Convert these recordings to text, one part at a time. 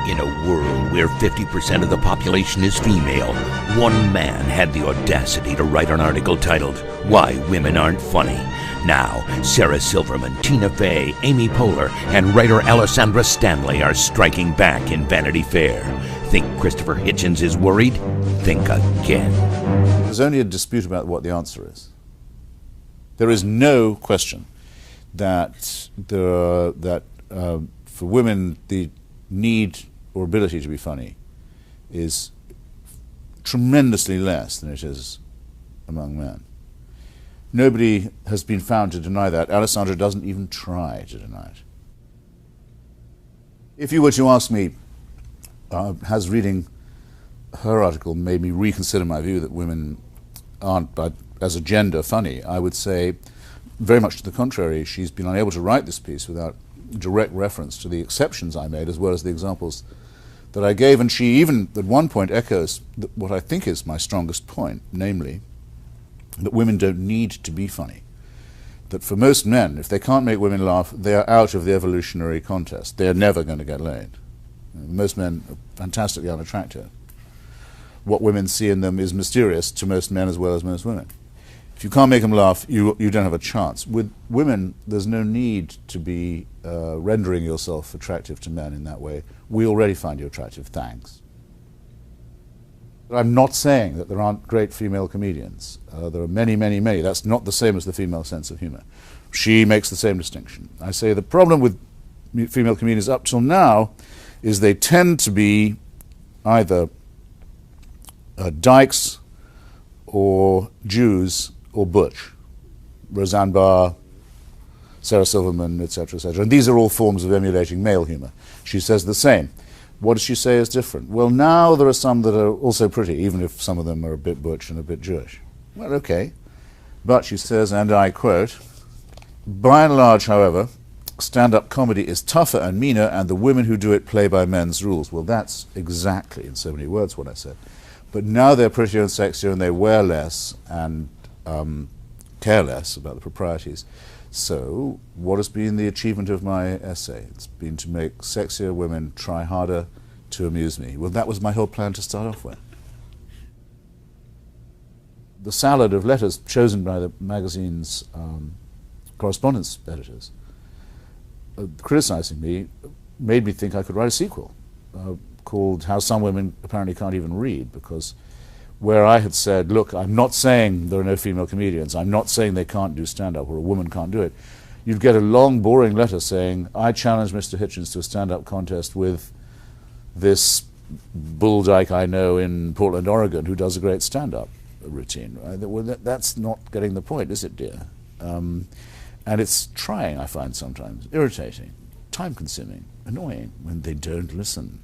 In a world where 50% of the population is female, one man had the audacity to write an article titled, Why Women Aren't Funny. Now, Sarah Silverman, Tina Fey, Amy Poehler, and writer Alessandra Stanley are striking back in Vanity Fair. Think Christopher Hitchens is worried? Think again. There's only a dispute about what the answer is. There is no question that for women the need or ability to be funny is tremendously less than it is among men. Nobody has been found to deny that. Alessandra doesn't even try to deny it. If you were to ask me, has reading her article made me reconsider my view that women aren't, as a gender, funny, I would say very much to the contrary. She's been unable to write this piece without direct reference to the exceptions I made as well as the examples that I gave, and she even at one point echoes what I think is my strongest point, namely that women don't need to be funny. That for most men, if they can't make women laugh, they are out of the evolutionary contest. They are never going to get laid. Most men are fantastically unattractive. What women see in them is mysterious to most men as well as most women. If you can't make them laugh, you don't have a chance. With women, there's no need to be rendering yourself attractive to men in that way. We already find you attractive, thanks. I'm not saying that there aren't great female comedians. There are many, many, many. That's not the same as the female sense of humor. She makes the same distinction. I say the problem with female comedians up till now is they tend to be either dykes or Jews or butch. Roseanne Barr, Sarah Silverman, etc., etc. And these are all forms of emulating male humor. She says the same. What does she say is different? Well, now there are some that are also pretty, even if some of them are a bit butch and a bit Jewish. Well, okay. But she says, and I quote, by and large, however, stand-up comedy is tougher and meaner, and the women who do it play by men's rules. Well, that's exactly, in so many words, what I said. But now they're prettier and sexier, and they wear less and care less about the proprieties. So, what has been the achievement of my essay? It's been to make sexier women try harder to amuse me. Well, that was my whole plan to start off with. The salad of letters chosen by the magazine's correspondence editors criticizing me made me think I could write a sequel called How Some Women Apparently Can't Even Read, because where I had said, look, I'm not saying there are no female comedians, I'm not saying they can't do stand-up or a woman can't do it, you'd get a long, boring letter saying, I challenge Mr. Hitchens to a stand-up contest with this bull dyke I know in Portland, Oregon, who does a great stand-up routine. Well, that's not getting the point, is it, dear? And it's trying, I find sometimes, irritating, time-consuming, annoying when they don't listen.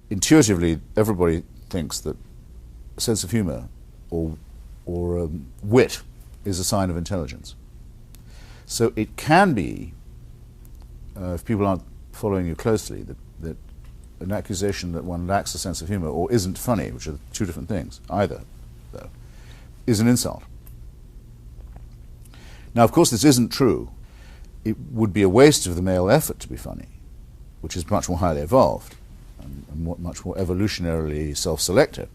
Intuitively, everybody thinks that a sense of humor or wit is a sign of intelligence. So it can be, if people aren't following you closely, that an accusation that one lacks a sense of humor or isn't funny, which are two different things, either, though, is an insult. Now, of course, this isn't true. It would be a waste of the male effort to be funny, which is much more highly evolved and much more evolutionarily self-selective,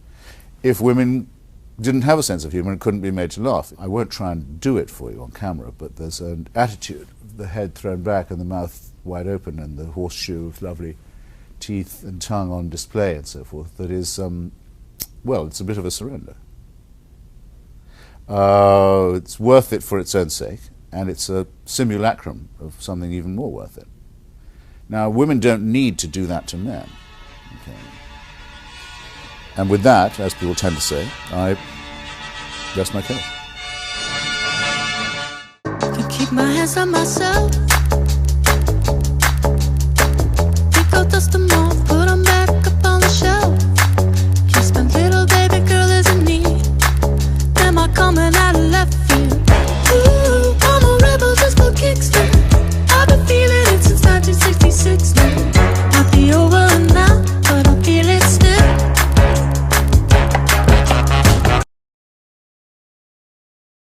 if women didn't have a sense of humor and couldn't be made to laugh. I won't try and do it for you on camera, but there's an attitude, the head thrown back and the mouth wide open and the horseshoe of lovely teeth and tongue on display and so forth, that is, well, it's a bit of a surrender. It's worth it for its own sake, and it's a simulacrum of something even more worth it. Now, women don't need to do that to men. Okay. And with that, as people tend to say, I rest my case. Can keep my hands on myself. Pick out dust them off, put them back up on the shelf. Kiss my little baby girl is in need. Am I coming out?